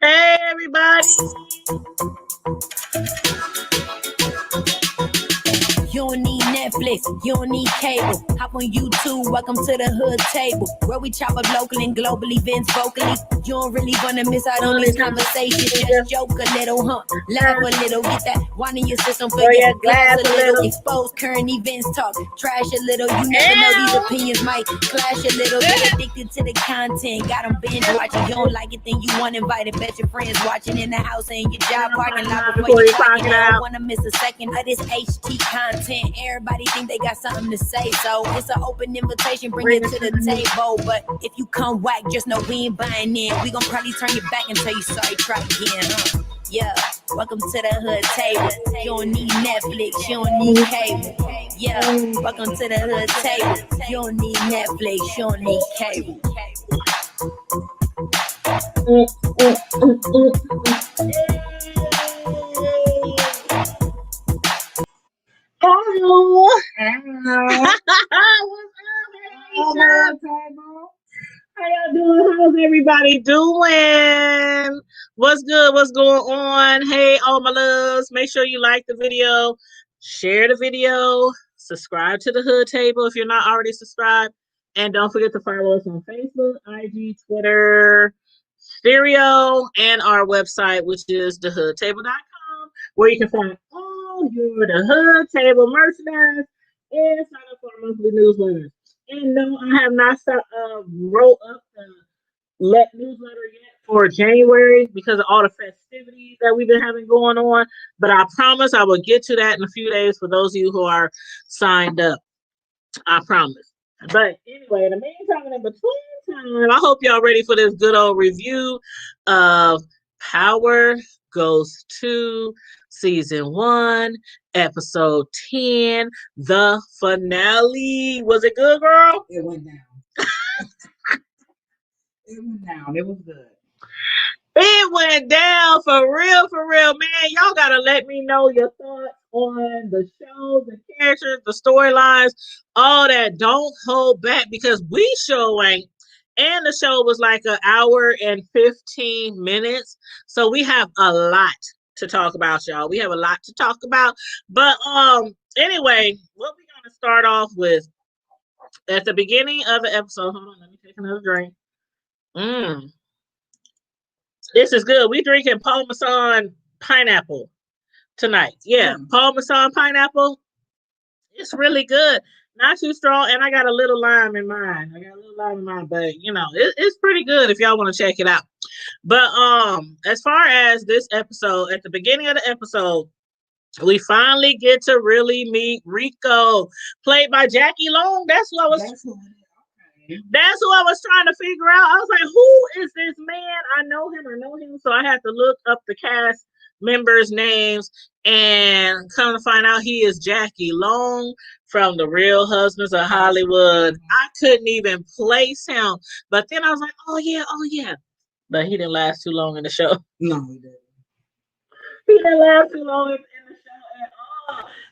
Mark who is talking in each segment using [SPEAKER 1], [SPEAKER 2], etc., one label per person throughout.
[SPEAKER 1] Hey, everybody.
[SPEAKER 2] You don't need Netflix, you don't need cable. Hop on YouTube, welcome to the hood table. Where we chop up local and global events vocally. You don't really wanna miss out on these conversations. Just joke a little, laugh a little. Get that wine in your system for your glass a little. Expose current events talk, trash a little. You never know, these opinions might clash a little. Get addicted to the content, got them binge watching. You don't like it, then you want invited. Bet your friends watching in the house and your job parking lot before you clock it. I don't wanna miss a second of this HT content. Everybody think they got something to say, so it's an open invitation. Bring it to the table. But if you come whack, just know we ain't buying in. We gon' probably turn your back and tell you sorry. Try again, Yeah, welcome to the hood table. You don't need Netflix, you don't need cable. Yeah, welcome to the hood table. You don't need Netflix, you don't need cable.
[SPEAKER 1] Hello. How y'all doing? How's everybody doing? What's good? What's going on? Hey, all my loves. Make sure you like the video, share the video, subscribe to the Hood Table if you're not already subscribed, and don't forget to follow us on Facebook, IG, Twitter, Stereo, and our website, which is thehoodtable.com, where you can find all your The Hood Table merchandise and sign up for our monthly newsletter. And no, I have not wrote up the newsletter yet for January because of all the festivities that we've been having going on. But I promise I will get to that in a few days for those of you who are signed up. I promise. But anyway, in the meantime, in between time, I hope y'all ready for this good old review of Power Goes to Season 1, Episode 10, the finale. Was it good, girl?
[SPEAKER 3] It went down. It went down. It was good.
[SPEAKER 1] It went down for real, man. Y'all gotta let me know your thoughts on the show, the characters, the storylines, all that. Don't hold back because we show ain't. And the show was like an hour and 15 minutes. So we have a lot to talk about, y'all. We have a lot to talk about. But anyway, what we're gonna start off with at the beginning of the episode. Hold on, let me take another drink. This is good. We drinking Parmesan pineapple tonight. Yeah, Parmesan pineapple. It's really good. Not too strong, and I got a little lime in mine. But you know, it's pretty good if y'all want to check it out. But as far as this episode, at the beginning of the episode, we finally get to really meet Rico, played by Jackie Long. That's who I was trying to figure out. I was like, who is this man? I know him. So I had to look up the cast members' names and come to find out he is Jackie Long from The Real Husbands of Hollywood. I couldn't even place him. But then I was like, oh yeah. But he didn't last too long in the show.
[SPEAKER 3] No, he didn't.
[SPEAKER 1] He didn't last too long in the show at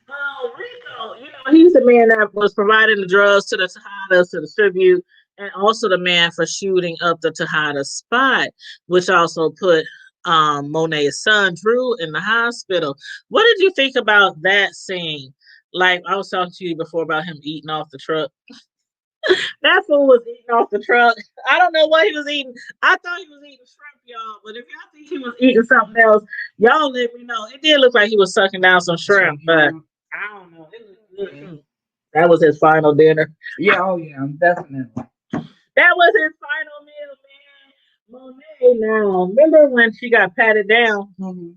[SPEAKER 1] all. Rico, he's the man that was providing the drugs to the Tejadas to distribute, and also the man for shooting up the Tejada spot, which also put Monet's son Drew in the hospital. What did you think about that scene? Like I was talking to you before about him eating off the truck. That fool was eating off the truck. I don't know what he was eating. I thought he was eating shrimp, y'all. But if y'all think he was eating something else, y'all let me know. It did look like he was sucking down some shrimp, but I don't know. That was his final dinner.
[SPEAKER 3] Yeah, definitely.
[SPEAKER 1] That was his final meal, man. Monet, now, remember when she got patted down?
[SPEAKER 3] Mm-hmm.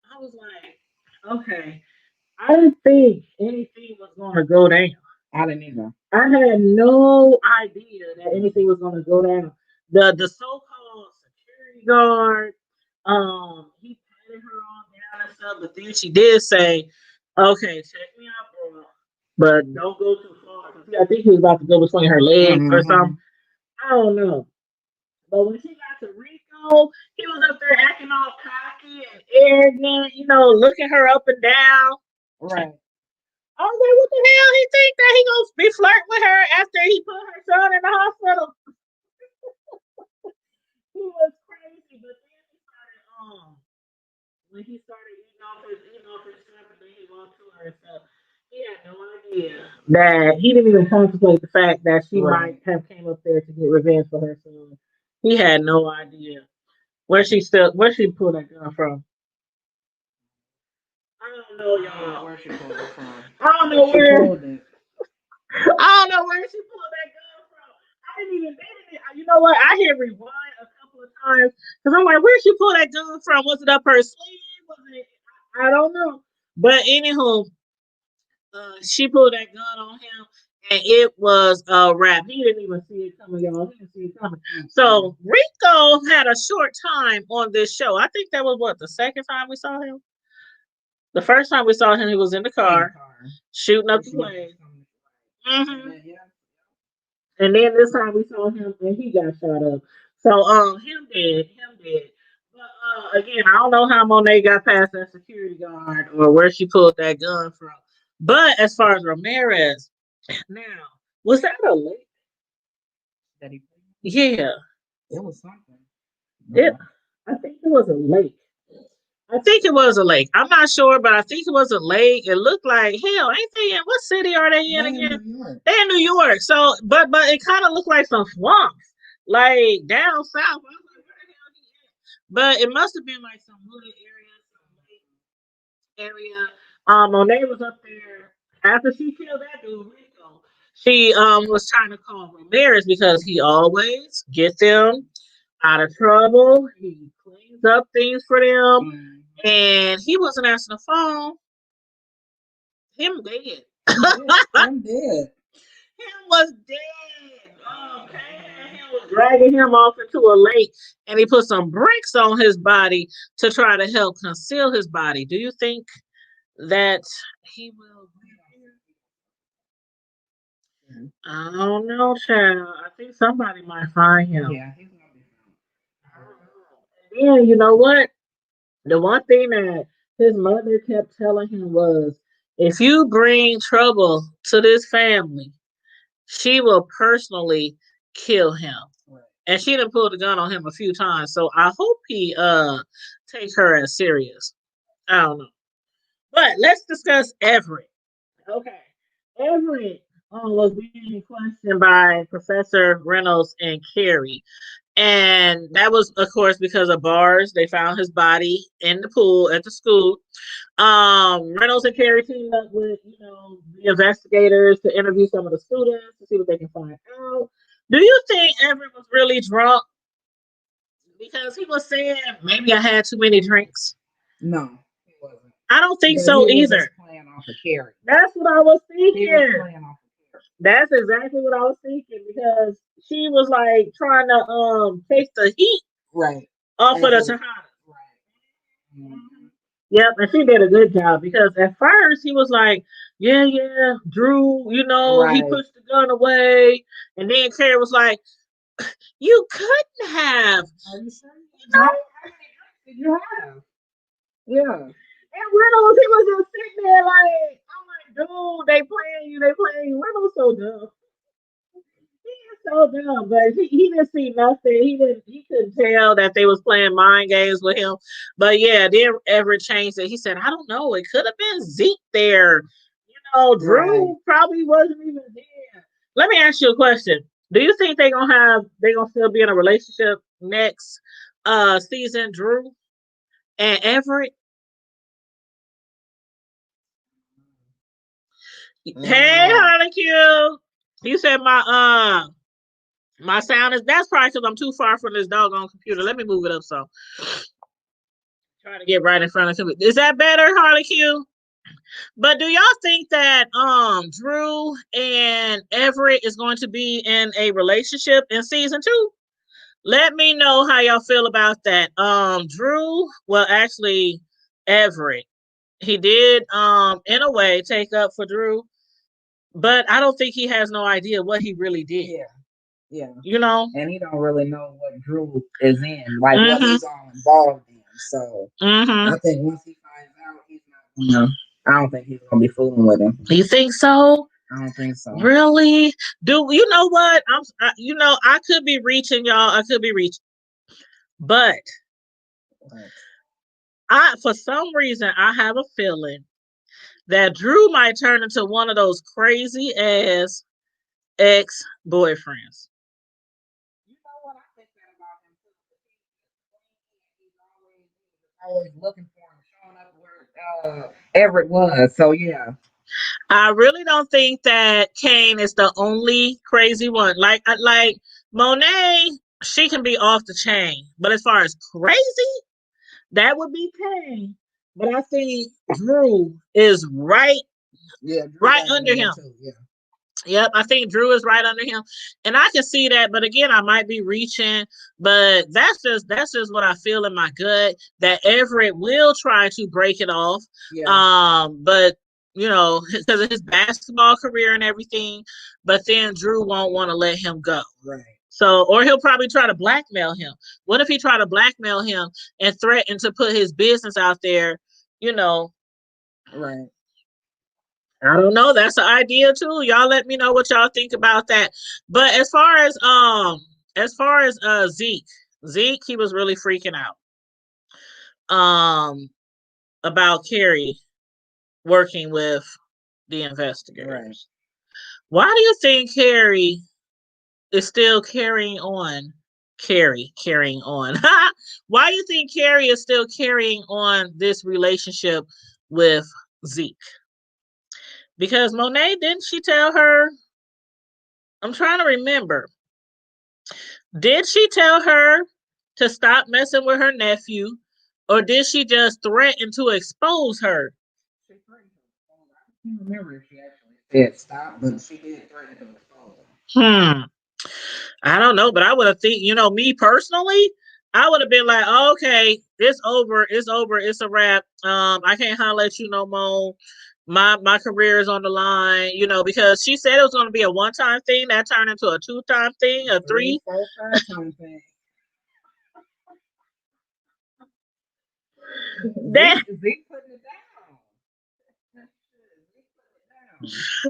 [SPEAKER 1] I was like, okay. I didn't think anything was going to go down.
[SPEAKER 3] I didn't either.
[SPEAKER 1] I had no idea that anything was going to go down. The so-called security guard, he patted her all down and stuff, but then she did say, "Okay, check me out, bro, but don't go too far." I think he was about to go between her legs or something. I don't know. But when she got to Rico, he was up there acting all cocky and arrogant, looking her up and down.
[SPEAKER 3] Right.
[SPEAKER 1] I was like, what the hell? He think that he gonna be flirting with her after he put her son in the hospital? He was crazy, but then he that he didn't even contemplate the fact that she
[SPEAKER 3] Right.
[SPEAKER 1] might have came up there to get revenge for her son. He had no idea where she pulled that gun from. I don't know,
[SPEAKER 3] I don't know
[SPEAKER 1] y'all.
[SPEAKER 3] where she pulled it from.
[SPEAKER 1] I don't know
[SPEAKER 3] She
[SPEAKER 1] where.
[SPEAKER 3] pulled it.
[SPEAKER 1] I don't know where she pulled that gun from. I didn't even. They didn't. You know what? I hit rewind a couple of times because I'm like, where she pull that gun from? Was it up her sleeve? Was it? I don't know. But anywho, she pulled that gun on him, and it was a wrap. He didn't even see it coming, y'all. He didn't see it coming. So Rico had a short time on this show. I think that was what, the second time we saw him. The first time we saw him, he was in the car shooting up the plane. Mm-hmm. And then this time we saw him and he got shot up. So him dead. But again, I don't know how Monet got past that security guard or where she pulled that gun from. But as far as Ramirez, now was that a lake?
[SPEAKER 3] That he
[SPEAKER 1] Yeah,
[SPEAKER 3] it was something.
[SPEAKER 1] it. I think it was a lake. I think it was a lake. I'm not sure, but I think it was a lake. It looked like hell. Ain't they in what city are they in again?
[SPEAKER 3] New York.
[SPEAKER 1] They're in New York. So, but it kind of looked like some swamps, like down south. I was like, where the hell he at? But it must have been like some wooded area. Monet was up there after she killed that dude Rico. She was trying to call Ramirez because he always gets them out of trouble. He cleans up things for them. And he wasn't answering the phone. Him dead.
[SPEAKER 3] I'm dead.
[SPEAKER 1] Him was dead. Okay. And him was dragging him off into a lake. And he put some bricks on his body to try to help conceal his body. Do you think that he will? I don't know, child. I think somebody might find him.
[SPEAKER 3] Yeah, he's gonna be
[SPEAKER 1] found. And you know what? The one thing that his mother kept telling him was, if you bring trouble to this family, she will personally kill him. Right. And she done pulled the gun on him a few times. So I hope he takes her as serious. I don't know. But let's discuss Everett. Okay. Everett was being questioned by Professor Reynolds and Carrie. And that was, of course, because of bars. They found his body in the pool at the school. Reynolds and Carrie teamed up with, the investigators to interview some of the students to see what they can find out. Do you think Everett was really drunk? Because he was saying maybe I had too many drinks.
[SPEAKER 3] No, he wasn't.
[SPEAKER 1] I don't think so
[SPEAKER 3] he
[SPEAKER 1] either.
[SPEAKER 3] Was just playing off of Carrie.
[SPEAKER 1] That's what I was thinking.
[SPEAKER 3] He was playing off of Carrie.
[SPEAKER 1] That's exactly what I was thinking because she was like trying to take the heat off of the Tejada. Right. Mm-hmm. Yep, and she did a good job because at first he was like, yeah, Drew, he pushed the gun away. And then Carrie was like, you couldn't have.
[SPEAKER 3] Are you sure? How many drinks did you have? Yeah.
[SPEAKER 1] And Reynolds, he was just sitting there like, I'm like, dude, they playing you. Reynolds so dumb. He is so dumb, but he didn't see nothing. He couldn't tell that they was playing mind games with him. But yeah, then Everett changed it. He said, I don't know. It could have been Zeke there. Drew probably wasn't even there. Let me ask you a question. Do you think they're gonna still be in a relationship next season, Drew and Everett? Hey, Harlequin. You said my sound is, that's probably because I'm too far from this doggone computer. Let me move it up so. Trying to get right in front of him. Is that better, Harlequin? But do y'all think that Drew and Everett is going to be in a relationship in season 2? Let me know how y'all feel about that. Actually Everett. He did in a way take up for Drew, but I don't think he has no idea what he really did.
[SPEAKER 3] Yeah.
[SPEAKER 1] And
[SPEAKER 3] he don't really know what Drew is in, like what he's all involved in. So I think once he finds out, he's not gonna. I don't think he's gonna be fooling with him.
[SPEAKER 1] You think so?
[SPEAKER 3] I don't think so.
[SPEAKER 1] Really? Do you know what? I could be reaching, y'all. I could be reaching, but for some reason, I have a feeling that Drew might turn into one of those crazy ass ex-boyfriends.
[SPEAKER 3] You know what? I think that about him too. He's always looking for him, showing up where Everett was. So yeah.
[SPEAKER 1] I really don't think that Kane is the only crazy one. Like Monet, she can be off the chain. But as far as crazy, that would be Kane. But I think Drew is right under him.
[SPEAKER 3] Too, yeah.
[SPEAKER 1] Yep, I think Drew is right under him, and I can see that. But again, I might be reaching, but that's just what I feel in my gut, that Everett will try to break it off. Yeah. But because of his basketball career and everything, but then Drew won't want to let him go.
[SPEAKER 3] Right.
[SPEAKER 1] So, or he'll probably try to blackmail him. What if he try to blackmail him and threaten to put his business out there?
[SPEAKER 3] Right.
[SPEAKER 1] I don't know. That's an idea too. Y'all let me know what y'all think about that. But as far as Zeke, he was really freaking out about Carrie working with the investigators. Right. Why do you think Carrie is still carrying on? Why do you think Carrie is still carrying on this relationship with Zeke? Because Monet, didn't she tell her? I'm trying to remember. Did she tell her to stop messing with her nephew, or did she just threaten to expose her?
[SPEAKER 3] She threatened to expose her. I can't remember if she actually said stop, but she did threaten to expose her.
[SPEAKER 1] I don't know, but I would have me personally, I would have been like, oh, okay, it's over, it's a wrap. I can't holler at you no more. My career is on the line, because she said it was going to be a one-time thing that turned into a two-time thing, a three,
[SPEAKER 3] 4, 5-time thing. Zeke putting it down.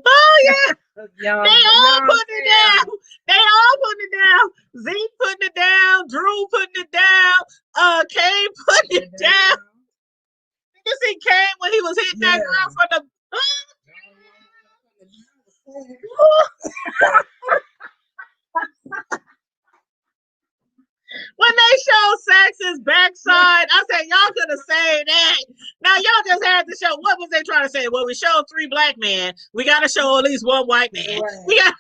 [SPEAKER 1] Oh yeah, they all putting it down. They all putting it down. Zeke putting it down. Drew putting it down. Kane putting it down. Did you see Kane when he was hitting that girl for the? When they showed Saxon's backside, I said, y'all could have said that. Now, y'all just had to show, what was they trying to say? Well, we showed 3 black men. We got to show at least 1 white man. Right.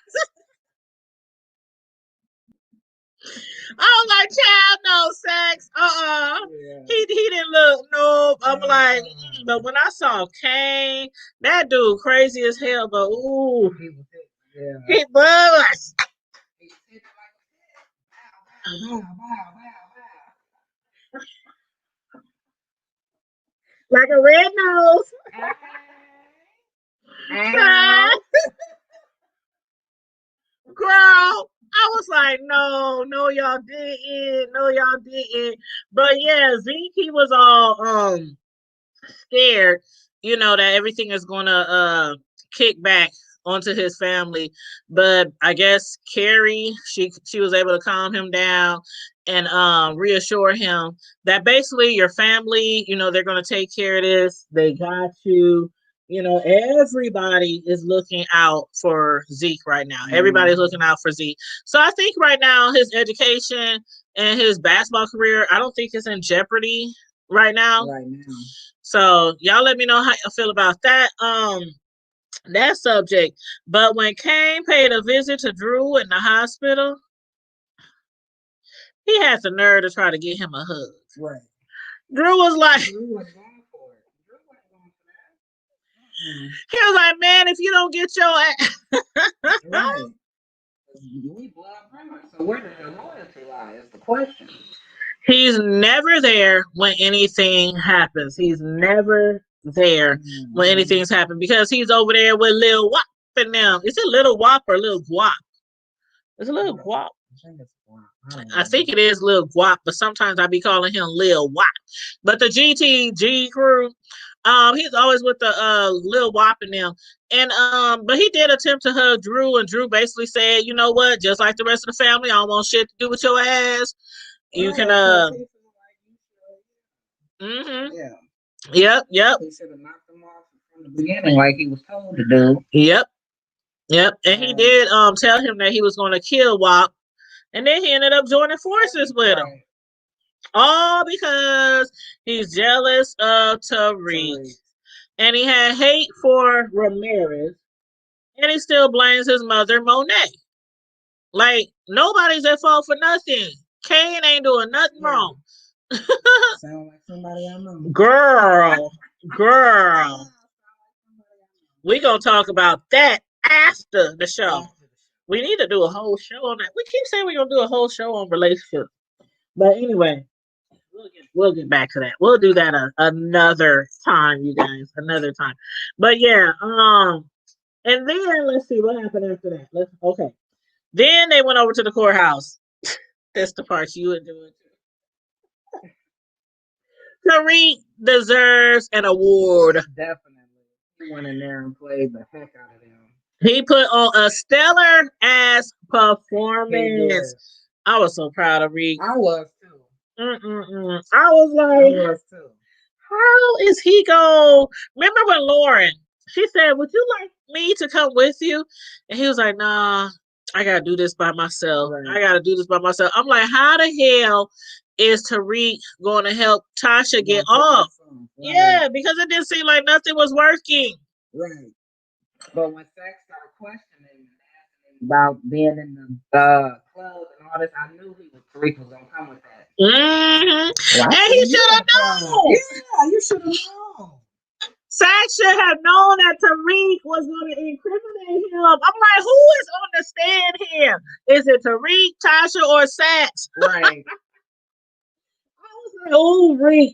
[SPEAKER 1] I was like, child, no sex. Yeah. He didn't look, no. I'm like, but when I saw Kane, that dude crazy as hell, but ooh. He was. Like a red nose. Girl, I was like, no, y'all didn't. But yeah, Zeke, he was all scared, that everything is gonna kick back onto his family. But I guess Carrie, she was able to calm him down and reassure him that basically your family, they're gonna take care of this. They got you. Everybody is looking out for Zeke right now. Everybody's looking out for Zeke. So I think right now his education and his basketball career, I don't think it's in jeopardy right now. So y'all let me know how you feel about that subject. But when Kane paid a visit to Drew in the hospital, he had the nerve to try to get him a hug. Right. Drew was like, he was like, man, if you don't get your ass.
[SPEAKER 3] Right. We blood brothers. So where does your loyalty lie is the question.
[SPEAKER 1] He's never there when anything happens. He's never there when anything's happened because he's over there with Lil Wop and them. Is it Little Wop or Lil Guap? It's a Lil Guap. I think it is Lil Guap, but sometimes I be calling him Lil Wop. But the GTG crew, he's always with the Lil Wop and them. And but he did attempt to hug Drew, and Drew basically said, you know what, just like the rest of the family, I don't want shit to do with your ass. You can
[SPEAKER 3] Yeah.
[SPEAKER 1] Yep.
[SPEAKER 3] He should have knocked him off in from the beginning, like he was told to do.
[SPEAKER 1] Yep. And he did tell him that he was going to kill Wop, and then he ended up joining forces with him. All because he's jealous of Tariq. And he had hate for Ramirez. And he still blames his mother, Monet. Like, nobody's at fault for nothing. Kane ain't doing nothing wrong.
[SPEAKER 3] Sound like somebody I know.
[SPEAKER 1] Girl. We gonna talk about that after the show. We need to do a whole show on that. We keep saying we're gonna do a whole show on relationships. But anyway, we'll get back to that. We'll do that another time, you guys. Another time. But yeah, and then let's see what happened after that. Okay. Then they went over to the courthouse. That's the part you would do. Tariq deserves an award.
[SPEAKER 3] Definitely. He went in there and played the heck out of them.
[SPEAKER 1] He put on a stellar ass performance. I was so proud of Reek.
[SPEAKER 3] I was too.
[SPEAKER 1] I was like, how is he going? Remember when Lauren, she said, would you like me to come with you? And he was like, nah, I got to do this by myself. Right. I got to do this by myself. I'm like, how the hell is Tariq going to help Tasha get off? Right. Yeah, because it didn't seem like nothing was working.
[SPEAKER 3] Right. But when Sax started questioning and asking about being in the club and all this, I knew Tariq was going to come with that.
[SPEAKER 1] Well, and he should have known.
[SPEAKER 3] Yeah, you should have known.
[SPEAKER 1] Sax should have known that Tariq was going to incriminate him. I'm like, who is on the stand here? Is it Tariq, Tasha, or Sax?
[SPEAKER 3] Right.
[SPEAKER 1] Ooh, Reek.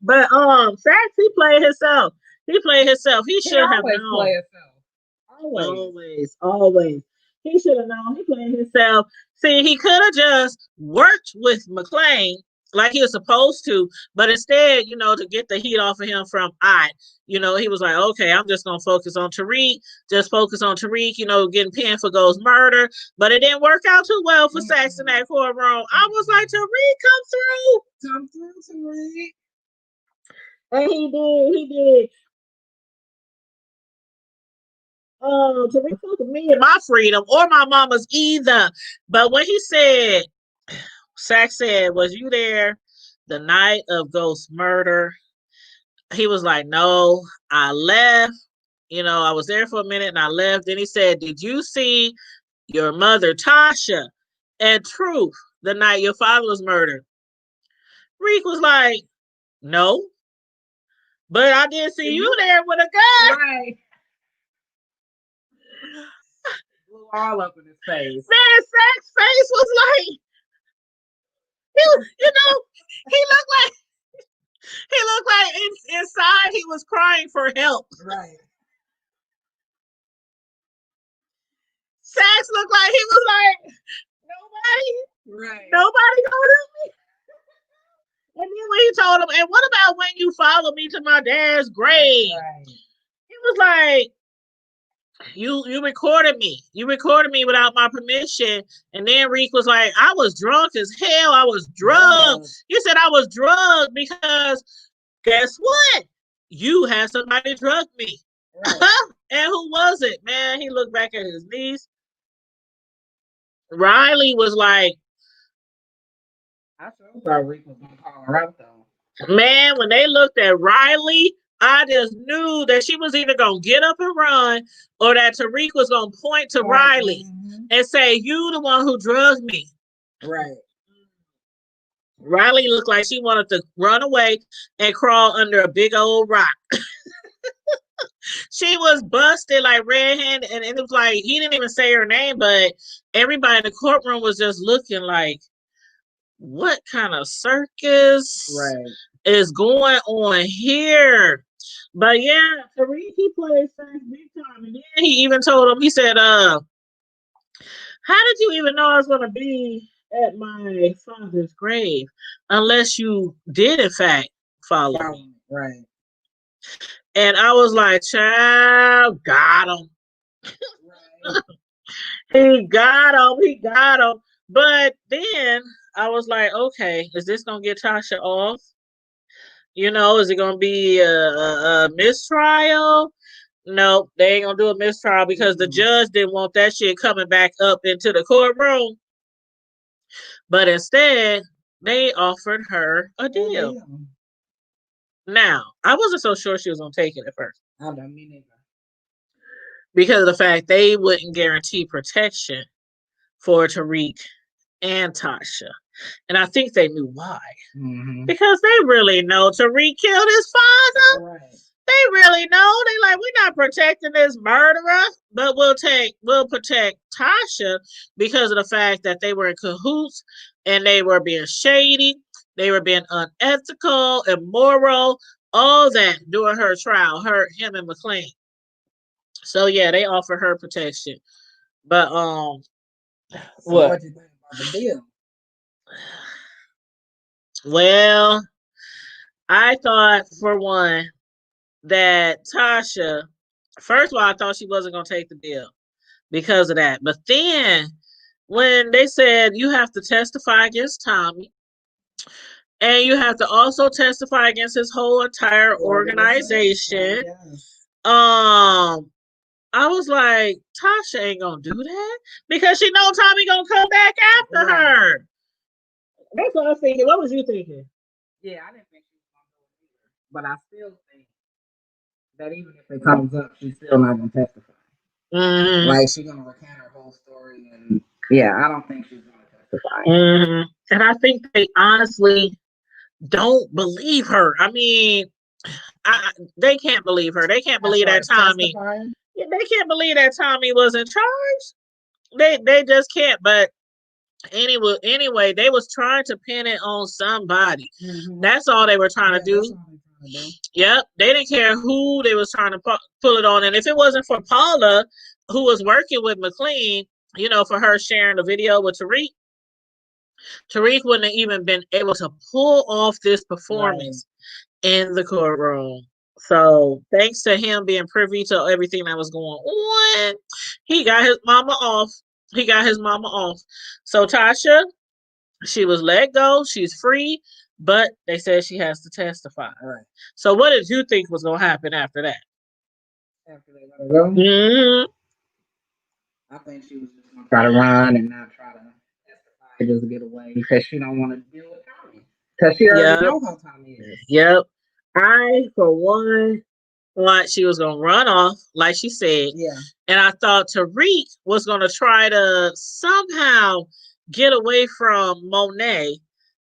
[SPEAKER 1] But Sax, he played himself. He should have known. Always. He should have known. He played himself. See, he could have just worked with McClain like he was supposed to, but instead, to get the heat off of him from he was like, okay, I'm just gonna focus on Tariq, getting pinned for Ghost's murder. But it didn't work out too well for Sax in that courtroom. I was like, Tariq, come through, Tariq. And he did. Tariq took me and my freedom or my mama's either. But when he said, Sax said, was you there the night of Ghost's murder? He was like, no, I left. I was there for a minute and I left. Then he said, did you see your mother, Tasha, and Truth the night your father was murdered? Reek was like, no, but I did see you there with a gun.
[SPEAKER 3] Right. Blew all up in his face.
[SPEAKER 1] Man, Sax's face was like, he looked like inside he was crying for help.
[SPEAKER 3] Right.
[SPEAKER 1] Sax looked like he was like, nobody gonna help me. And then when he told him, and what about when you follow me to my dad's grave? Right. He was like, you recorded me. You recorded me without my permission. And then Reek was like, I was drunk as hell. I was drugged. Yeah. You said I was drugged because guess what? You had somebody drug me. Right. And who was it? Man, he looked back at his niece. Riley was like,
[SPEAKER 3] I thought Reek was going to call her out, though.
[SPEAKER 1] Man, when they looked at Riley, I just knew that she was either going to get up and run or that Tariq was going to point to Riley and say, you the one who drugged me.
[SPEAKER 3] Right.
[SPEAKER 1] Riley looked like she wanted to run away and crawl under a big old rock. She was busted like red-handed, and it was like, he didn't even say her name, but everybody in the courtroom was just looking like, what kind of circus is going on here? But yeah, Tariq, he played Sax big time. And then he even told him, he said, how did you even know I was going to be at my father's grave unless you did, in fact, follow me?
[SPEAKER 3] Right.
[SPEAKER 1] And I was like, child, got him. Right. He got him. But then I was like, okay, is this going to get Tasha off? You know, is it going to be a mistrial? Nope, they ain't going to do a mistrial because the judge didn't want that shit coming back up into the courtroom. But instead, they offered her a deal. Now, I wasn't so sure she was going to take it at first.
[SPEAKER 3] I don't mean it.
[SPEAKER 1] Because of the fact they wouldn't guarantee protection for Tariq and Tasha. And I think they knew why. Because they really know Tariq killed his father.
[SPEAKER 3] Right.
[SPEAKER 1] They really know. They like, we're not protecting this murderer, but we'll protect Tasha because of the fact that they were in cahoots and they were being shady, they were being unethical, immoral, all that during her trial, him and McLean. So yeah, they offer her protection. But
[SPEAKER 3] so what do you think about the deal?
[SPEAKER 1] Well, I thought for one that Tasha, first of all, I thought she wasn't gonna take the deal because of that. But then when they said you have to testify against Tommy and you have to also testify against his whole entire organization, I was like, Tasha ain't gonna do that because she know Tommy gonna come back after her. That's what I was thinking. What was you thinking?
[SPEAKER 3] Yeah, I didn't think she was gonna do it either, but I still think that even if it comes up, she's still not gonna testify. Like she's gonna recount her whole story, and yeah, I don't think she's gonna testify.
[SPEAKER 1] And I think they honestly don't believe her. I mean, they can't believe her. They can't believe that Tommy. They can't believe that Tommy was in charge. They just can't. But anyway, they was trying to pin it on somebody. That's all they were trying to do. Yep, they didn't care who they was trying to pull it on. And if it wasn't for Paula, who was working with McLean, you know, for her sharing the video with Tariq wouldn't have even been able to pull off this performance in the courtroom. So thanks to him being privy to everything that was going on, he got his mama off. So Tasha, she was let go. She's free, but they said she has to testify.
[SPEAKER 3] Right.
[SPEAKER 1] So what did you think was going to happen after that?
[SPEAKER 3] After they let her go? I think she was just going to try to run and not try to testify, just get away because she don't want to deal with Tommy. Because she already knows how Tommy is.
[SPEAKER 1] Yep. I, for one, thought she was going to run off, like she said.
[SPEAKER 3] Yeah.
[SPEAKER 1] And I thought Tariq was going to try to somehow get away from Monet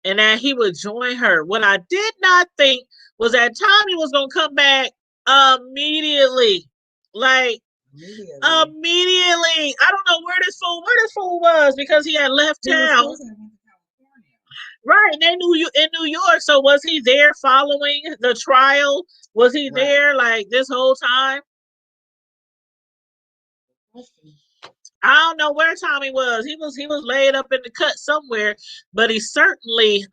[SPEAKER 1] and that he would join her. What I did not think was that Tommy was going to come back immediately. Like, immediately. I don't know where this fool was because he had left town. Right, they knew you in New York. So was he there following the trial? Was he there like this whole time? I don't know where Tommy was. He was laid up in the cut somewhere, but he certainly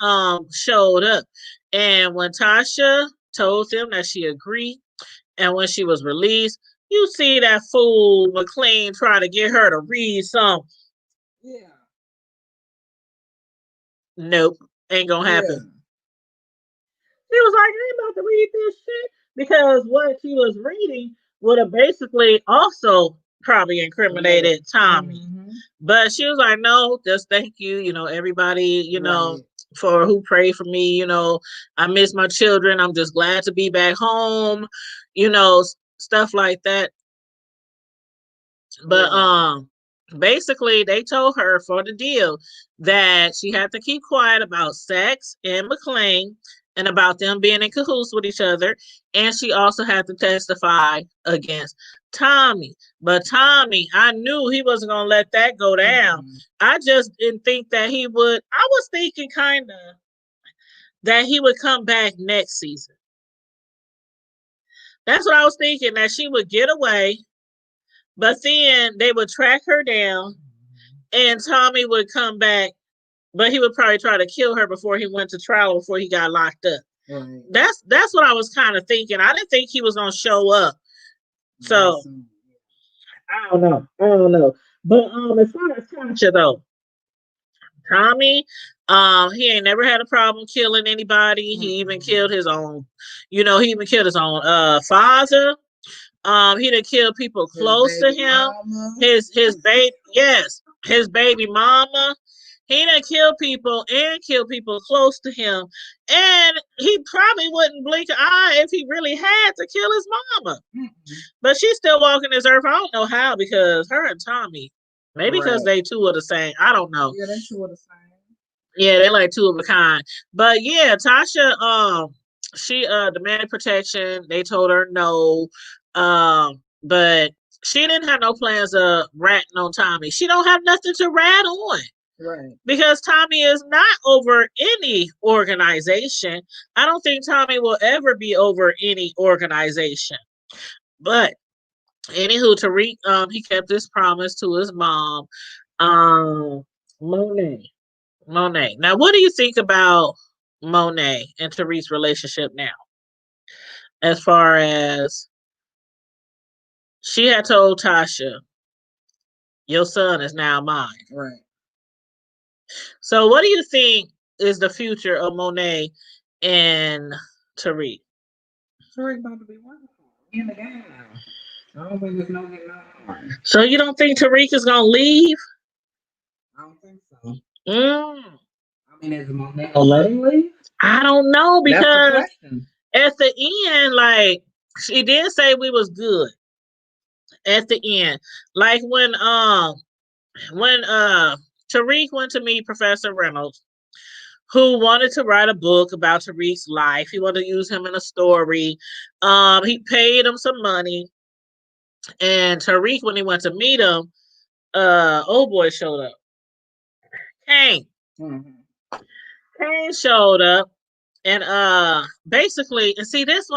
[SPEAKER 1] showed up. And when Tasha told him that she agreed, and when she was released, you see that fool McLean try to get her to read some.
[SPEAKER 3] Yeah.
[SPEAKER 1] Nope, ain't gonna happen. She was like, I ain't about to read this shit because what she was reading would have basically also probably incriminated Tommy. But she was like, no, just thank you, you know, everybody, you know, for who prayed for me, you know, I miss my children. I'm just glad to be back home, you know, stuff like that. But basically they told her for the deal that she had to keep quiet about sex and McLean and about them being in cahoots with each other. And she also had to testify against Tommy. But Tommy, I knew he wasn't going to let that go down. I just didn't think that he would. I was thinking kind of that he would come back next season. That's what I was thinking, that she would get away, but then they would track her down and Tommy would come back, but he would probably try to kill her before he went to trial, before he got locked up.
[SPEAKER 3] Right.
[SPEAKER 1] That's what I was kind of thinking. I didn't think he was gonna show up. So I don't know. But as far as Tasha though, Tommy, He ain't never had a problem killing anybody. He even killed his own, he even killed his own father. He done killed people close to him. Mama. His baby, yes, his baby mama. He done killed people and killed people close to him. And he probably wouldn't blink an eye if he really had to kill his mama. But she's still walking this earth. I don't know how, because her and Tommy, maybe because they two are the same. I don't know.
[SPEAKER 3] Yeah, they two are the same.
[SPEAKER 1] Yeah, they're like two of a kind. But yeah, Tasha, she demanded protection. They told her no. But she didn't have no plans of ratting on Tommy. She don't have nothing to rat on.
[SPEAKER 3] Right.
[SPEAKER 1] Because Tommy is not over any organization. I don't think Tommy will ever be over any organization. But anywho, Tariq, he kept his promise to his mom. Monet. Now, what do you think about Monet and Tariq's relationship now? As far as she had told Tasha, your son is now mine.
[SPEAKER 3] Right.
[SPEAKER 1] So what do you think is the future of Monet and Tariq?
[SPEAKER 3] Tariq about to be wonderful. He in the game now. I don't think there's no getting out.
[SPEAKER 1] So you don't think Tariq is gonna leave?
[SPEAKER 3] I don't think so.
[SPEAKER 1] I
[SPEAKER 3] mean, is Monet gonna let him leave?
[SPEAKER 1] I don't know, because at the end, like, she did say we was good. At the end, like when Tariq went to meet Professor Reynolds, who wanted to write a book about Tariq's life. He wanted to use him in a story. He paid him some money, and Tariq, when he went to meet him, old boy showed up. Kane. Kane showed up, and basically, and see, this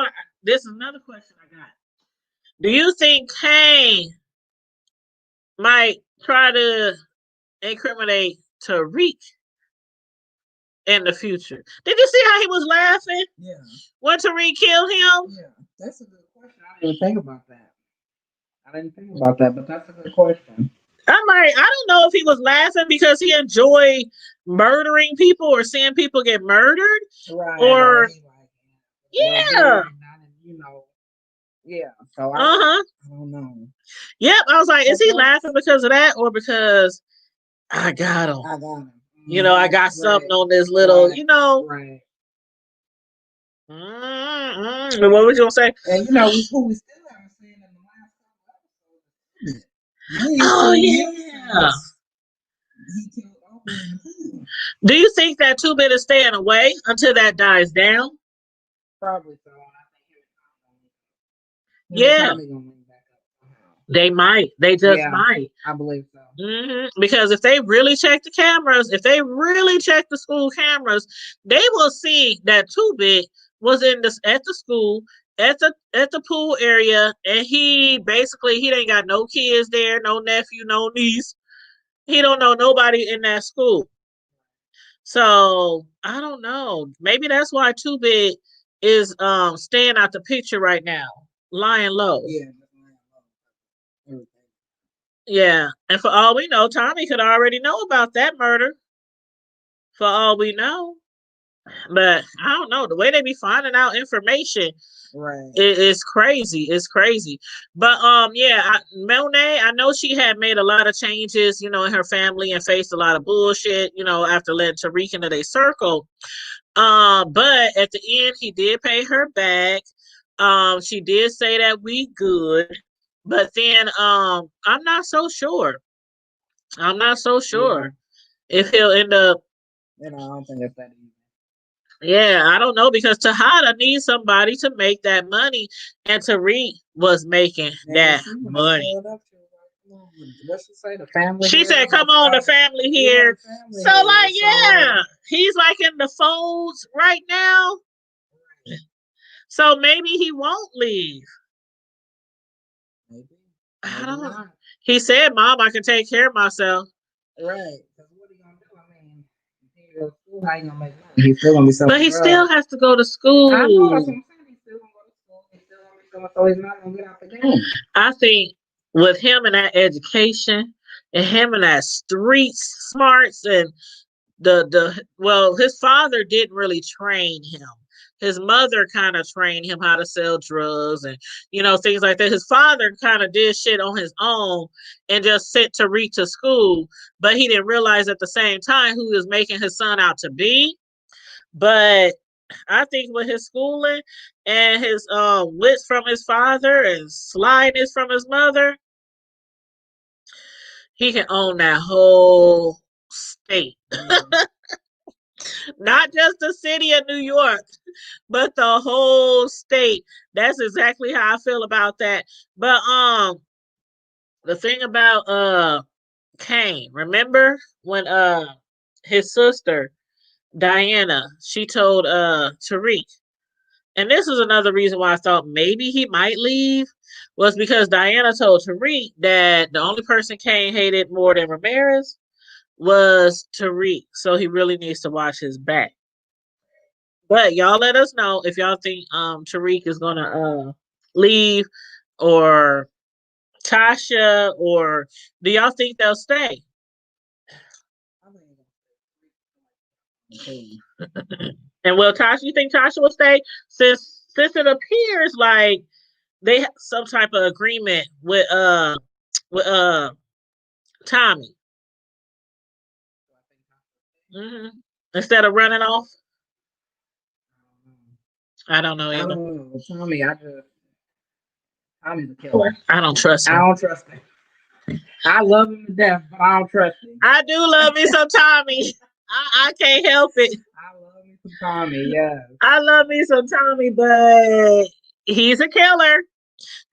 [SPEAKER 1] is another question I got. Do you think Kane might try to incriminate Tariq in the future? Did you see how he was laughing?
[SPEAKER 3] Yeah.
[SPEAKER 1] When Tariq killed him?
[SPEAKER 3] Yeah, that's a good question. I didn't think about that. But that's a good question.
[SPEAKER 1] I don't know if he was laughing because he enjoyed murdering people or seeing people get murdered.
[SPEAKER 3] Right.
[SPEAKER 1] Or
[SPEAKER 3] yeah. Yeah. So I don't know.
[SPEAKER 1] Yep. I was like, is he laughing because of that, or because I got him?
[SPEAKER 3] I got him.
[SPEAKER 1] I got something on this little,
[SPEAKER 3] Right.
[SPEAKER 1] But what was you gonna say?
[SPEAKER 3] And who we still haven't seen in the last couple episodes.
[SPEAKER 1] Oh yeah.
[SPEAKER 3] He killed Oprah in the pool.
[SPEAKER 1] Do you think that Two-Bit is staying away until that dies down?
[SPEAKER 3] Probably so.
[SPEAKER 1] Yeah. They might. They just might.
[SPEAKER 3] I believe so.
[SPEAKER 1] Because if they really check the cameras, if they really check the school cameras, they will see that Two-Bit was at the school, at the pool area, and he ain't got no kids there, no nephew, no niece. He don't know nobody in that school. So I don't know. Maybe that's why Two-Bit is staying out the picture right now, lying low. Yeah, and for all we know, Tommy could already know about that murder. For all we know, but I don't know, the way they be finding out information.
[SPEAKER 3] Right.
[SPEAKER 1] It's crazy. It's crazy. But Monet, I know she had made a lot of changes, in her family, and faced a lot of bullshit, after letting Tariq into their circle. But at the end, he did pay her back. She did say that we good, but then I'm not so sure. If he'll end up.
[SPEAKER 3] I don't think it's that easy.
[SPEAKER 1] Yeah, I don't know, because Tejada needs somebody to make that money, and Tariq was making that money.
[SPEAKER 3] What she say? The family.
[SPEAKER 1] She said, "Come on, the family here." So he's like in the folds right now. So maybe he won't leave.
[SPEAKER 3] Maybe.
[SPEAKER 1] I don't know. He said, "Mom, I can take care of myself."
[SPEAKER 3] Right. What are you gonna do? I mean, how you gonna make money? He's still gonna be selling.
[SPEAKER 1] But he still has to go to school.
[SPEAKER 3] I know, that's what I'm saying. He's still gonna go to school. He's still gonna be selling, so he's not gonna get out the game.
[SPEAKER 1] I think with him and that education, and him and that street smarts, and his father didn't really train him. His mother kind of trained him how to sell drugs and things like that. His father kind of did shit on his own and just sent Tariq to school, but he didn't realize at the same time who he was making his son out to be. But I think with his schooling and his wits from his father and slyness from his mother, he can own that whole state. Not just the city of New York, but the whole state. That's exactly how I feel about that. But the thing about Kane, remember when his sister Diana, she told Tariq, and this is another reason why I thought maybe he might leave, was because Diana told Tariq that the only person Kane hated more than Ramirez was Tariq. So he really needs to watch his back. But y'all let us know if y'all think Tariq is gonna leave, or Tasha, or do y'all think they'll stay? And well, Tasha, you think Tasha will stay since it appears like they have some type of agreement with Tommy. Mm-hmm. Instead of running off. I don't know either.
[SPEAKER 3] Tommy's a killer.
[SPEAKER 1] I don't trust him.
[SPEAKER 3] I don't trust him. I love him to death, but I don't trust him.
[SPEAKER 1] I do love me some Tommy. I can't help it.
[SPEAKER 3] I love me some Tommy, yeah.
[SPEAKER 1] I love me some Tommy, but he's a killer.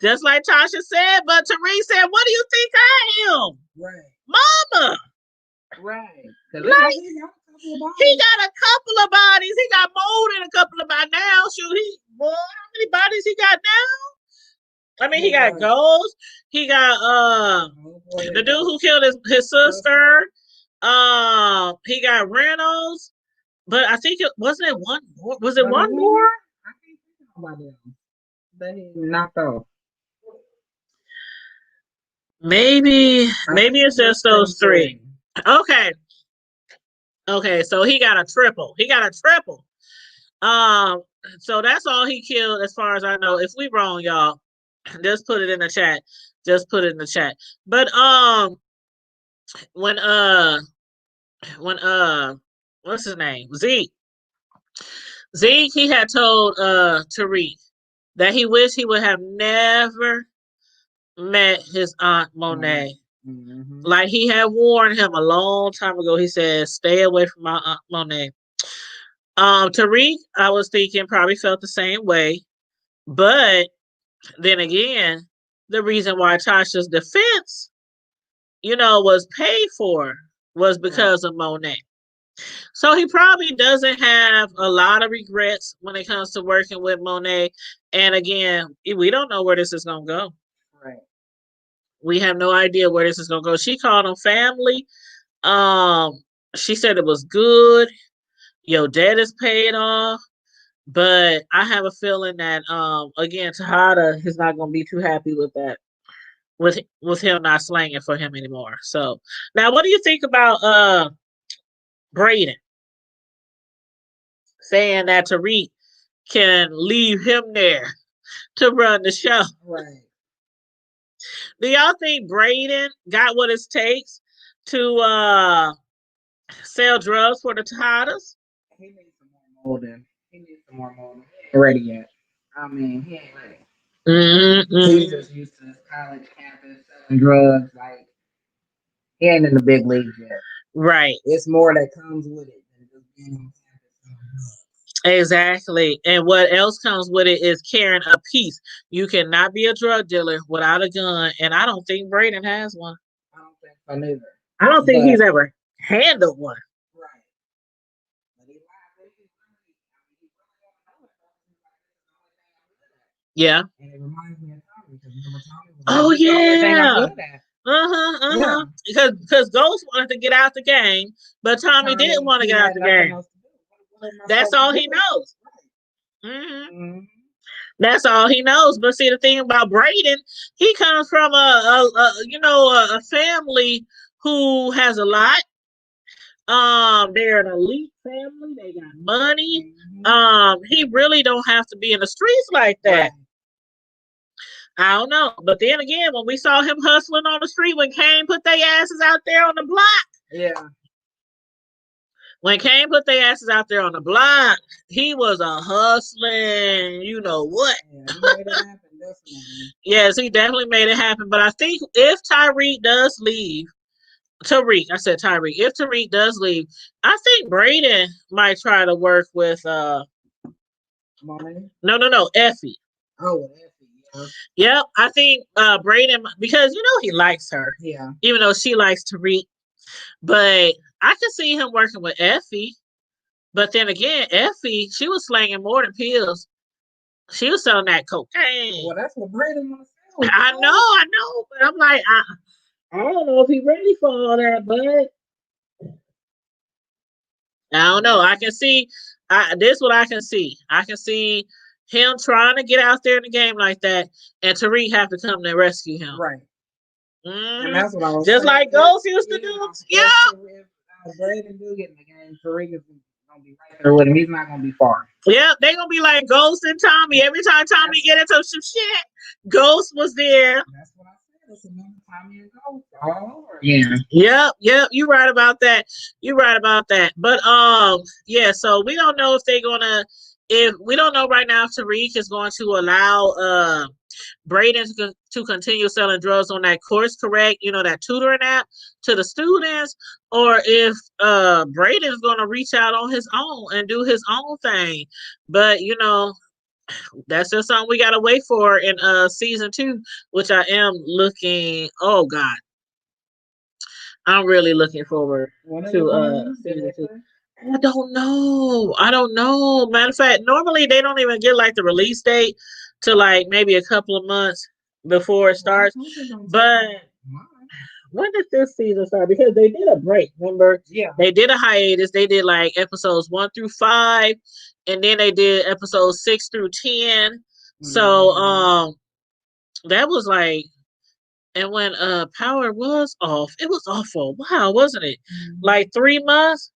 [SPEAKER 1] Just like Tasha said, but Tariq said, what do you think I am?
[SPEAKER 3] Right.
[SPEAKER 1] Mama.
[SPEAKER 3] Right.
[SPEAKER 1] Like, he got a couple of bodies. He got more than a couple of bodies now. Shoot, how many bodies he got now? I mean, he got Ghost. He got the dude who killed his sister. He got Reynolds. But I think it wasn't it one more. Was it one more?
[SPEAKER 3] I can't think about them. They knocked off.
[SPEAKER 1] Maybe it's just those three. Okay, so he got a triple. So that's all he killed as far as I know. If we wrong, y'all, just put it in the chat. But when what's his name? Zeke, he had told Tariq that he wished he would have never met his aunt Monet. Mm-hmm. Like he had warned him a long time ago. He said, "Stay away from my aunt Monet." Tariq, I was thinking, probably felt the same way, but then again, the reason why Tasha's defense, was paid for was because of Monet. So he probably doesn't have a lot of regrets when it comes to working with Monet. And again, we don't know where this is going to go.
[SPEAKER 3] Right.
[SPEAKER 1] We have no idea where this is going to go. She called them family. She said it was good. Your debt is paid off. But I have a feeling that, again, Tejada is not going to be too happy with that. With him not slanging for him anymore. So now, what do you think about Braden saying that Tariq can leave him there to run the show?
[SPEAKER 3] Right.
[SPEAKER 1] Do y'all think Braden got what it takes to sell drugs for the Tejadas?
[SPEAKER 3] He needs some more molding. He ain't ready yet. I mean, he ain't ready. Mm-hmm. He's just used to this college campus selling drugs. Like, he ain't in the big leagues yet.
[SPEAKER 1] Right.
[SPEAKER 3] It's more that comes with it than just being on campus.
[SPEAKER 1] Exactly. And what else comes with it is carrying a piece. You cannot be a drug dealer without a gun. And I don't think Braden has one.
[SPEAKER 3] I don't think so neither.
[SPEAKER 1] I don't think he's ever handled one.
[SPEAKER 3] Right.
[SPEAKER 1] Yeah.
[SPEAKER 3] And it reminds me of Tommy because Tommy was
[SPEAKER 1] oh yeah.
[SPEAKER 3] Yeah.
[SPEAKER 1] Because Ghost wanted to get out the game, but Tommy didn't want to get out the game. That's all he knows. Mm-hmm. Mm-hmm. That's all he knows. But see, the thing about Braden, he comes from a family who has a lot. They're an elite family. They got money. He really don't have to be in the streets like that. Right. I don't know. But then again, when we saw him hustling on the street, when Kane put their asses out there on the block. Yeah. When Kane put their asses out there on the block, he was a hustling, you know what? Yeah, he made it happen, definitely. Yes, he definitely made it happen. But I think if Tyreek does leave, if Tariq does leave, I think Braden might try to work with No, Effie. Oh, Effie, yeah. Yep, I think Braden, because he likes her. Yeah. Even though she likes Tariq. But I can see him working with Effie. But then again, Effie, she was slanging more than pills. She was selling that cocaine. Well, that's what Braden wants to sell. I know. But I'm like, I don't know if he's ready for all that, but I don't know. I can see this what I can see. I can see him trying to get out there in the game like that, and Tariq have to come to rescue him. Right. And that's what I was just saying. Like Ghost used to do. Yeah. If Braden do get in the game, Tariq is gonna be right there with him. He's not gonna be far. Yeah, they're gonna be like Ghost and Tommy. Every time Tommy get into some shit, Ghost was there. That's what I said. It's another Tommy and Ghost all over. Yeah. Yep. You right about that. But yeah. So we don't know if they're gonna. If we don't know right now, if Tariq is going to allow Braden to continue selling drugs on that Course Correct, that tutoring app to the students, or if Braden's gonna reach out on his own and do his own thing. But that's just something we gotta wait for in season 2, which I am looking. Oh God, I'm really looking forward to season 2. I don't know. Matter of fact, normally they don't even get like the release date to like maybe a couple of months before it starts. But when did this season start? Because they did a break, remember? Yeah. They did a hiatus. They did like episodes 1 through 5, and then they did episodes 6 through 10. So that was like, and when power was off, it was off for a while, wasn't it? Like 3 months?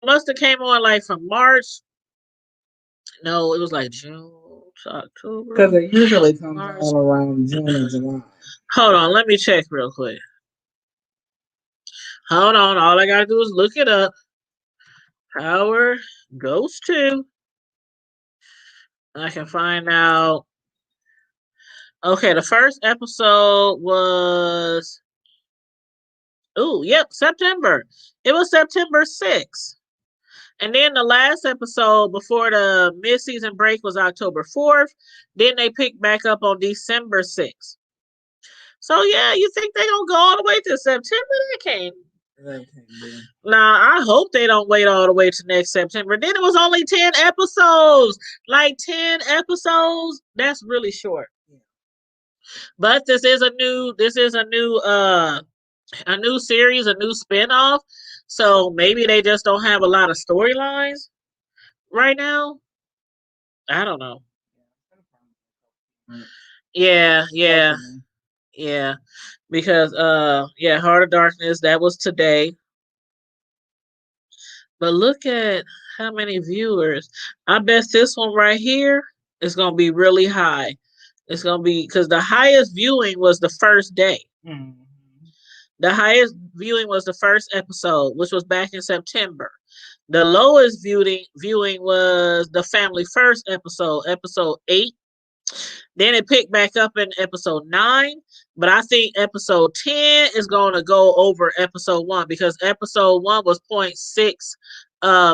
[SPEAKER 1] Must have came on like from March. No, it was like June to October. Because it usually comes on around June and July. Hold on, let me check real quick. Hold on, all I gotta do is look it up. Power Ghost 2. I can find out. Okay, the first episode was September. It was September 6th. And then the last episode before the mid-season break was October 4th. Then they picked back up on December 6th. So, yeah, you think they're going to go all the way to September? They can't. Nah, I hope they don't wait all the way to next September. Then it was only 10 episodes. Like 10 episodes. That's really short. But this is a new series, a new spinoff. So maybe they just don't have a lot of storylines right now. I don't know. Yeah. Because Heart of Darkness, that was today. But look at how many viewers. I bet this one right here is gonna be really high. It's gonna be because the highest viewing was the first day. Mm-hmm. The highest viewing was the first episode, which was back in September. The lowest viewing was the Family First episode 8. Then it picked back up in episode 9. But I think episode 10 is going to go over episode 1 because episode 1 was 0.6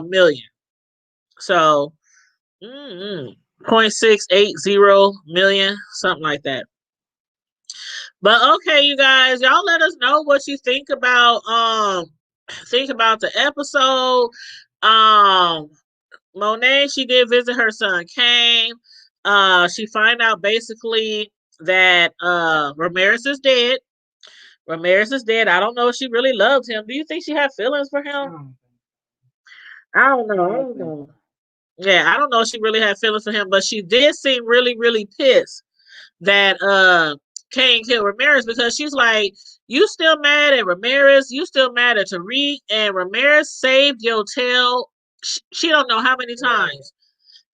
[SPEAKER 1] million. So 0.680 million, something like that. But okay, you guys, y'all let us know what you think about the episode. Monet, she did visit her son Kane. She find out basically that Ramirez is dead. I don't know if she really loved him. Do you think she had feelings for him? I don't know. Yeah, I don't know if she really had feelings for him, but she did seem really, really pissed that Kane killed Ramirez because she's like, You still mad at Ramirez? You still mad at Tariq? And Ramirez saved your tail. She don't know how many times.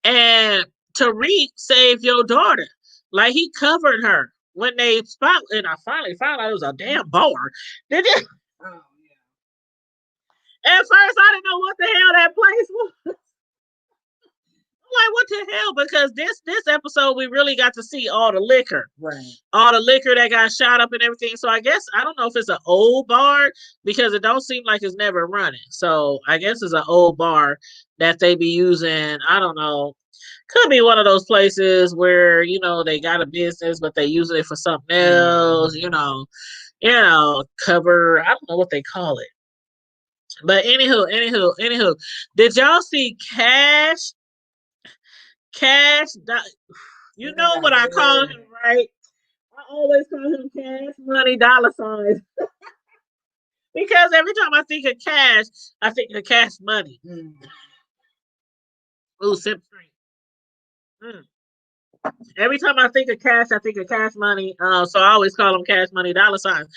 [SPEAKER 1] And Tariq saved your daughter. Like he covered her when they spot. And I finally found out it was a damn bar. Did you? Oh, yeah. At first, I didn't know what the hell that place was. Like, what the hell? Because this episode we really got to see all the liquor,
[SPEAKER 3] right?
[SPEAKER 1] All the liquor that got shot up and everything. So I guess I don't know if it's an old bar because it don't seem like it's never running. So I guess it's an old bar that they be using. I don't know. Could be one of those places where they got a business but they use it for something else. Cover. I don't know what they call it. But anywho, did y'all see Cash? You know what I call him, right? I always call him Cash Money dollar signs. Because every time I think of Cash, I think of Cash Money. Ooh, sip drink. Every time I think of Cash, I think of Cash Money. So I always call him Cash Money dollar signs.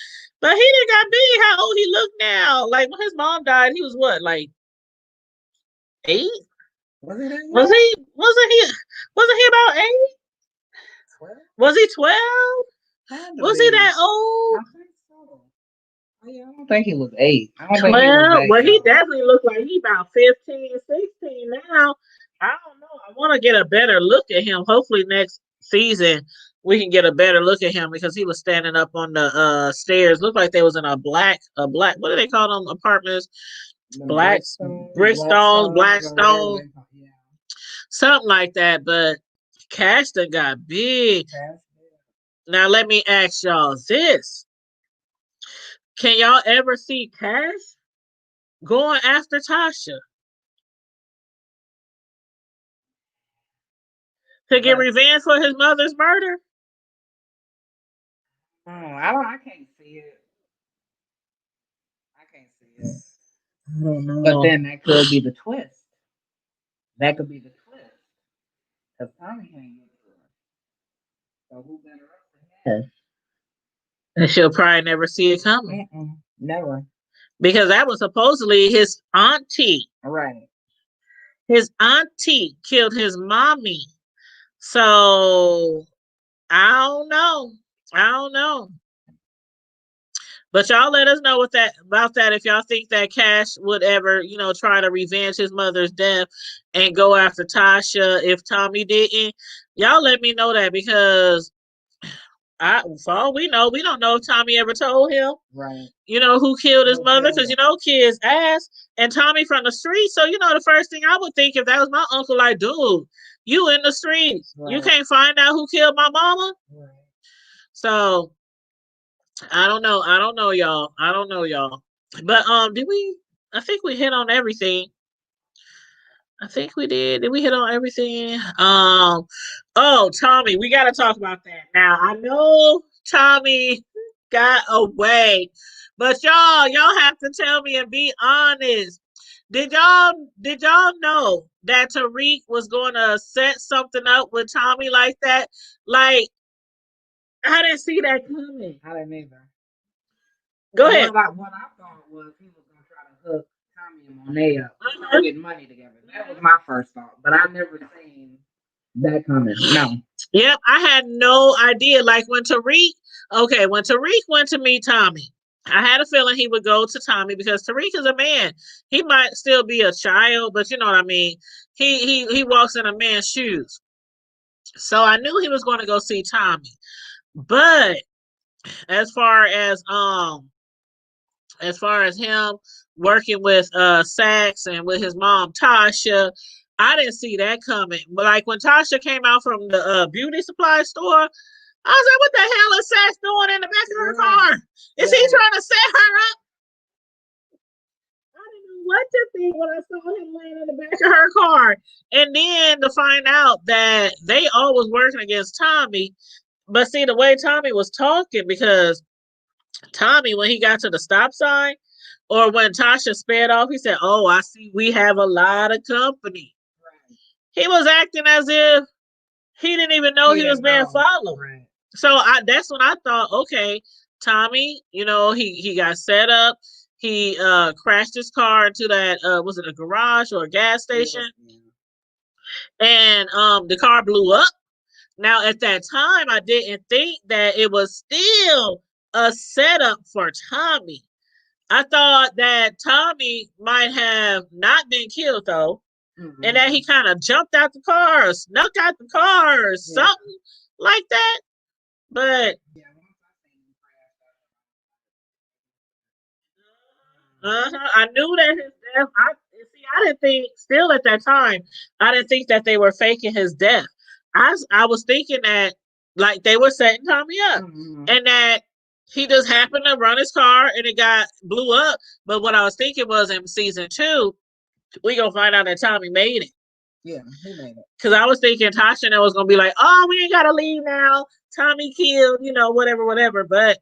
[SPEAKER 1] But he didn't got big. How old he look now? Like when his mom died, he was what, like 8? Wasn't he about 8? 12? Was he 12? Was he that old?
[SPEAKER 3] I think so. Yeah, I don't think he was 8. I don't
[SPEAKER 1] 12?
[SPEAKER 3] Think he was
[SPEAKER 1] well, he definitely looks like he about 15, 16 now. I don't know. I want to get a better look at him. Hopefully next season we can get a better look at him because he was standing up on the stairs. Looked like they was in a black. What do they call them apartments? Black Brickstones, Blackstone, yeah. Something like that. But Cash done got big. Now let me ask y'all this. Can y'all ever see Cash going after Tasha to get revenge for his mother's murder?
[SPEAKER 3] I can't see it.
[SPEAKER 1] I don't know.
[SPEAKER 3] But then that could be the twist. Because Tommy can't get to her. So who better up for him?
[SPEAKER 1] And she'll probably never see it coming.
[SPEAKER 3] Never.
[SPEAKER 1] Because that was supposedly his auntie.
[SPEAKER 3] Right.
[SPEAKER 1] His auntie killed his mommy. So I don't know. But y'all let us know about that if y'all think that Cash would ever, try to revenge his mother's death and go after Tasha if Tommy didn't. Y'all let me know that because for all we know, we don't know if Tommy ever told him.
[SPEAKER 3] Right.
[SPEAKER 1] Who killed his mother because kids ask. And Tommy from the street. So the first thing I would think if that was my uncle, like, dude, you in the streets. Right. You can't find out who killed my mama. Right. So I don't know, y'all. But did we? I think we hit on everything. I think we did. Did we hit on everything? Oh, Tommy, we got to talk about that. Now I know Tommy got away, but y'all have to tell me and be honest. Did y'all know that Tariq was going to set something up with Tommy like that? Like, I didn't see that coming.
[SPEAKER 3] I didn't either.
[SPEAKER 1] Go ahead.
[SPEAKER 3] What I thought was he was going to try to hook Tommy and Monet up to get money together. That was my first thought, but I never seen that coming. No.
[SPEAKER 1] Yep, I had no idea. Like when Tariq went to meet Tommy, I had a feeling he would go to Tommy because Tariq is a man. He might still be a child, but you know what I mean. He walks in a man's shoes. So I knew he was going to go see Tommy. But as far as him working with Sax and with his mom Tasha, I didn't see that coming. But like when Tasha came out from the beauty supply store, I was like, what the hell is Sax doing in the back of her car? Is he trying to set her up? I didn't know what to think when I saw him laying in the back of her car. And then to find out that they all was working against Tommy. But see, the way Tommy was talking, because Tommy, when he got to the stop sign, or when Tasha sped off, he said, "Oh, I see we have a lot of company." Right. He was acting as if he didn't even know he was being followed. Right. So that's when I thought, okay, Tommy, he got set up. He crashed his car into that was it a garage or a gas station? Yeah. And the car blew up. Now at that time I didn't think that it was still a setup for Tommy. I thought that Tommy might have not been killed though. Mm-hmm. And that he kind of jumped out the car or snuck out the car or something like that. But I knew that his death. I didn't think. Still at that time, I didn't think that they were faking his death. I was thinking that like they were setting Tommy up, and that he just happened to run his car and it got blew up. But what I was thinking was in season 2, we gonna find out that Tommy made it.
[SPEAKER 3] Yeah, he made it.
[SPEAKER 1] Because I was thinking Tasha and I was gonna be like, oh, we ain't gotta leave now. Tommy killed, whatever. But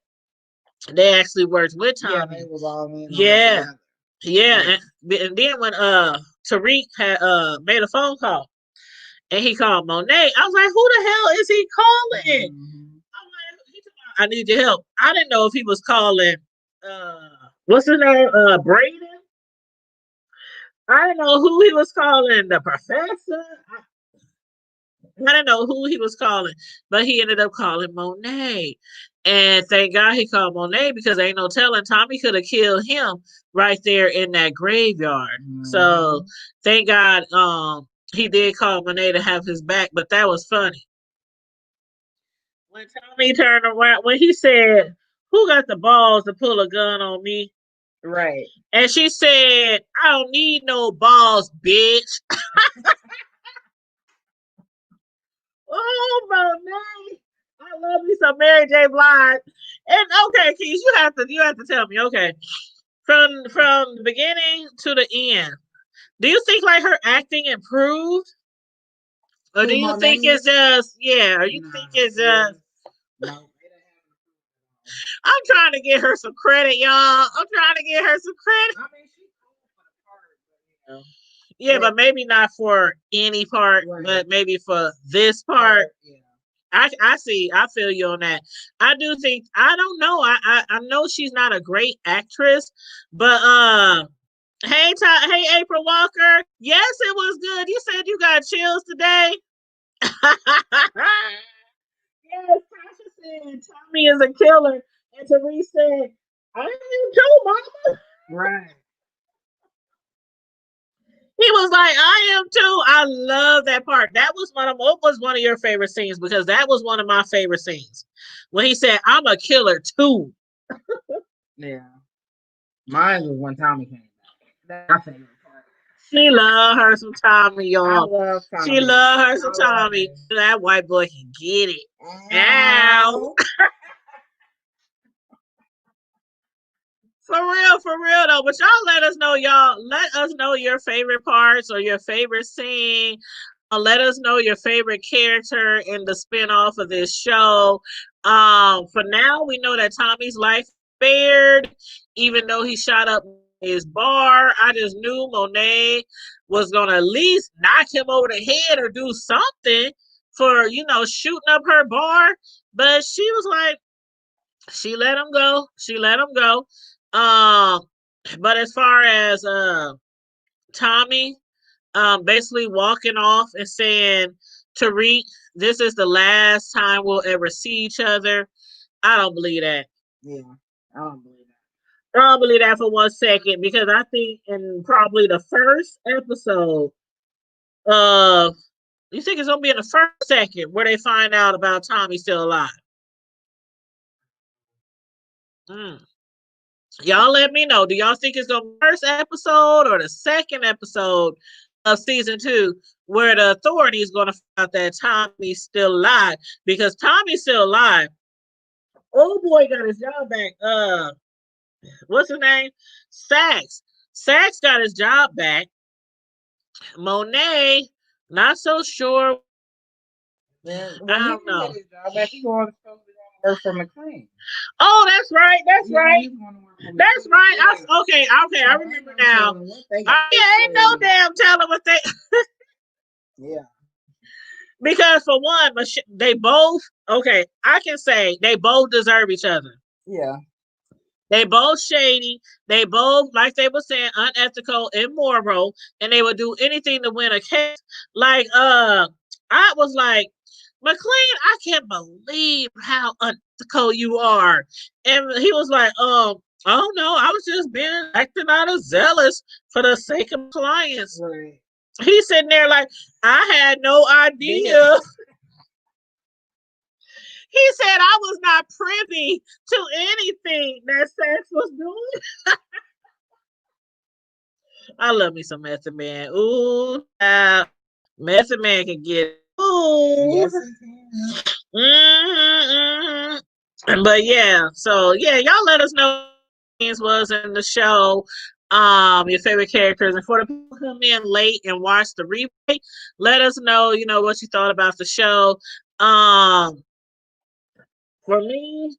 [SPEAKER 1] they actually worked with Tommy.
[SPEAKER 3] Yeah, they was all in.
[SPEAKER 1] Yeah. And then when Tariq had made a phone call and he called Monet, I was like, who the hell is he calling? I'm like, I need your help. I didn't know if he was calling what's his name? Braden. I didn't know who he was calling, the professor. I didn't know who he was calling, but he ended up calling Monet. And thank God he called Monet because ain't no telling Tommy could have killed him right there in that graveyard. So thank God he did call Monet to have his back, but that was funny. When Tommy turned around, when he said, who got the balls to pull a gun on me?
[SPEAKER 3] Right.
[SPEAKER 1] And she said, I don't need no balls, bitch. Oh, Monet. I love me some Mary J. Blige. And okay, Keys, you have to tell me, okay. From the beginning to the end, do you think like her acting improved? Or do you think it's just or you think it's just no. I'm trying to get her some credit, y'all. I'm trying to get her some credit. I mean, she's cool for the part, but yeah, but maybe not for any part, but maybe for this part. Yeah. I see. I feel you on that. I do think. I don't know. I know she's not a great actress, but hey, hey, April Walker. Yes, it was good. You said you got chills today. Yes, Tasha said Tommy is a killer, and Therese said, "I am too, Mama." Right. He was like, I am too. I love that part. What was one of your favorite scenes? Because that was one of my favorite scenes. When he said, I'm a killer too.
[SPEAKER 3] Yeah. Mine was when Tommy came back. That's my favorite part.
[SPEAKER 1] She loved her some Tommy, y'all.
[SPEAKER 3] I love Tommy.
[SPEAKER 1] She loved her some Tommy. That white boy can get it. Ow. For real though. But y'all let us know your favorite parts or your favorite scene. Let us know your favorite character in the spinoff of this show. For now, we know that Tommy's life spared, even though he shot up his bar. I just knew Monet was gonna at least knock him over the head or do something for shooting up her bar. But she was like, she let him go. But as far as Tommy, basically walking off and saying, Tariq, this is the last time we'll ever see each other. I don't believe that.
[SPEAKER 3] Yeah, I don't believe
[SPEAKER 1] that. I don't believe that for 1 second because I think in probably the first episode, you think it's gonna be in the first second where they find out about Tommy still alive. Y'all let me know. Do y'all think it's the first episode or the second episode of season 2 where the authority is going to find out that Tommy's still alive? Because Tommy's still alive. Old boy got his job back. What's his name? Sax. Sax got his job back. Monet, not so sure.
[SPEAKER 3] I don't know. His job back, he was supposed to work for McLean.
[SPEAKER 1] Oh, that's right. That's right. Okay. I remember now. Ain't no damn telling what they.
[SPEAKER 3] Yeah.
[SPEAKER 1] Because for one, they both. Okay, I can say they both deserve each other.
[SPEAKER 3] Yeah.
[SPEAKER 1] They both shady. They both, like they were saying, unethical, immoral, and they would do anything to win a case. Like, I was like, McLean, I can't believe how unethical you are. And he was like, oh no, I was just being acting out of zealous for the sake of clients.
[SPEAKER 3] Right.
[SPEAKER 1] He's sitting there like, I had no idea. He said I was not privy to anything that Sex was doing. I love me some Method Man. Ooh, Method Man can get it. Ooh.
[SPEAKER 3] Yes, he
[SPEAKER 1] can. But yeah, so yeah, y'all let us know what was in the show. Your favorite characters, and for the people who come in late and watch the replay, let us know, what you thought about the show. For me,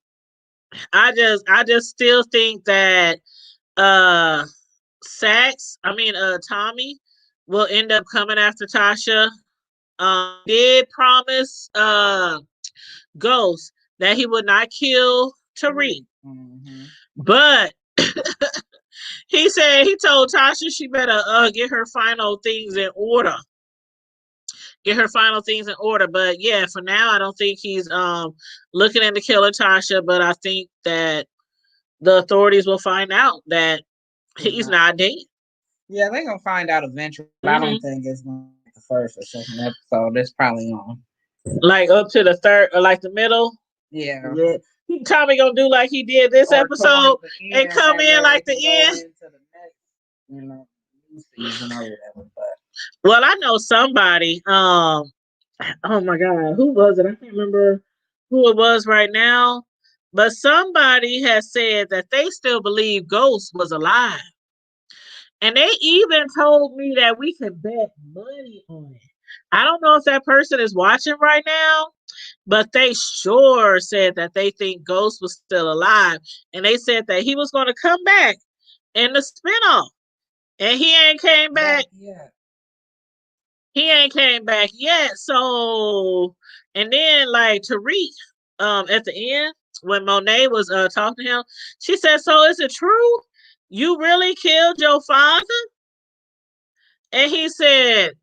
[SPEAKER 1] I just still think that Tommy will end up coming after Tasha. Did promise Ghost that he would not kill Tariq.
[SPEAKER 3] Mm-hmm.
[SPEAKER 1] But he told Tasha she better get her final things in order. Get her final things in order. But yeah, for now I don't think he's looking into killing Tasha, but I think that the authorities will find out that he's not dead.
[SPEAKER 3] Yeah, they're gonna find out eventually. But I don't think it's gonna be the first or second episode. It's probably on.
[SPEAKER 1] Like up to the third or like the middle.
[SPEAKER 3] Yeah.
[SPEAKER 1] Tommy gonna do like he did this episode and come in like the end.
[SPEAKER 3] Season or whatever. But
[SPEAKER 1] well, I know somebody. Oh my God, who was it? I can't remember who it was right now. But somebody has said that they still believe Ghost was alive. And they even told me that we could bet money on it. I don't know if that person is watching right now, but they sure said that they think Ghost was still alive. And they said that he was going to come back in the spinoff. And he ain't came back.
[SPEAKER 3] Yeah.
[SPEAKER 1] He ain't came back yet. So, and then like Tariq, at the end, when Monet was talking to him, she said, so is it true? You really killed your father? And he said,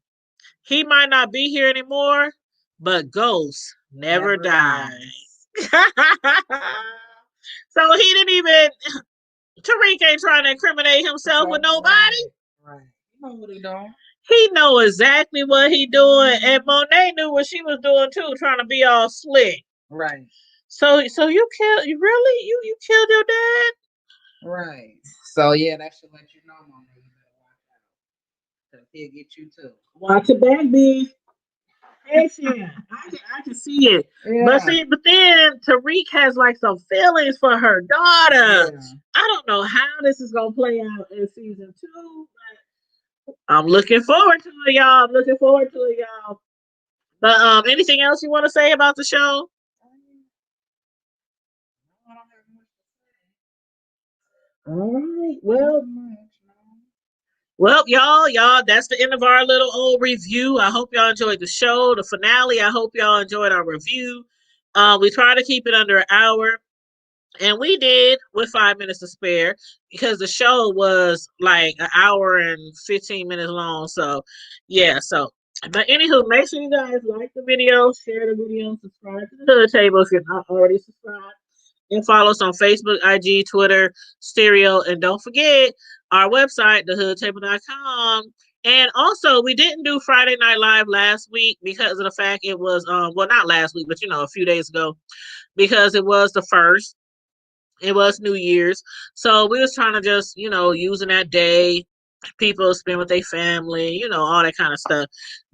[SPEAKER 1] he might not be here anymore, but Ghost never dies. So he didn't even, Tariq ain't trying to incriminate himself with nobody.
[SPEAKER 3] Right. You know what he doing.
[SPEAKER 1] He know exactly what he doing. And Monet knew what she was doing too, trying to be all slick.
[SPEAKER 3] Right.
[SPEAKER 1] So you killed, you killed your dad?
[SPEAKER 3] Right. So yeah, that should let you know, Monet. You better watch out. Cause he'll get you too.
[SPEAKER 1] Watch it back, B. Hey, I can see it. Yeah. But then Tariq has like some feelings for her daughter. Yeah. I don't know how this is gonna play out in season 2, but I'm looking forward to it, y'all. I'm looking forward to it, y'all. But anything else you want to say about the show? All right. Well, y'all, that's the end of our little old review. I hope y'all enjoyed the show, the finale. I hope y'all enjoyed our review. We try to keep it under an hour, and we did with 5 minutes to spare because the show was like an hour and 15 minutes long. So, yeah. But anywho, make sure you guys like the video, share the video, subscribe to the Hood Table if you're not already subscribed. And follow us on Facebook, IG, Twitter, Stereo. And don't forget our website, thehoodtable.com. And also, we didn't do Friday Night Live last week because of the fact it was, well, not last week, but, a few days ago, because it was the first. It was New Year's. So we was trying to just, using that day, people spend with their family, all that kind of stuff.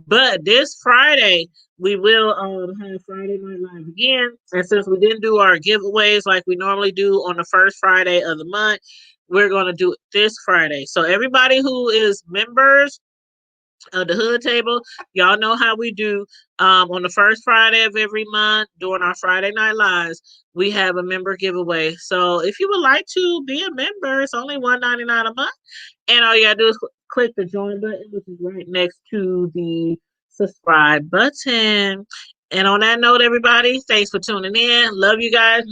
[SPEAKER 1] But this Friday, we will have Friday Night Live again. And since we didn't do our giveaways like we normally do on the first Friday of the month, we're going to do it this Friday. So everybody who is members of the Hood Table, y'all know how we do. On the first Friday of every month during our Friday Night Lives, we have a member giveaway. So if you would like to be a member, it's only $1.99 a month. And all you gotta do is click the join button, which is right next to the subscribe button. And on that note, everybody, thanks for tuning in. Love you guys.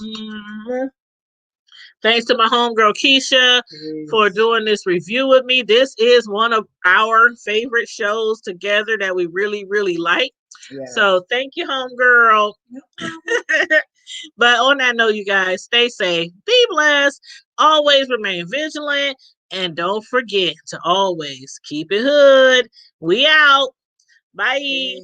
[SPEAKER 1] Thanks to my homegirl Keisha for doing this review with me. This is one of our favorite shows together that we really, really like. Yes. So thank you, homegirl. But on that note, you guys, stay safe, be blessed, always remain vigilant, and don't forget to always keep it hood. We out. Bye.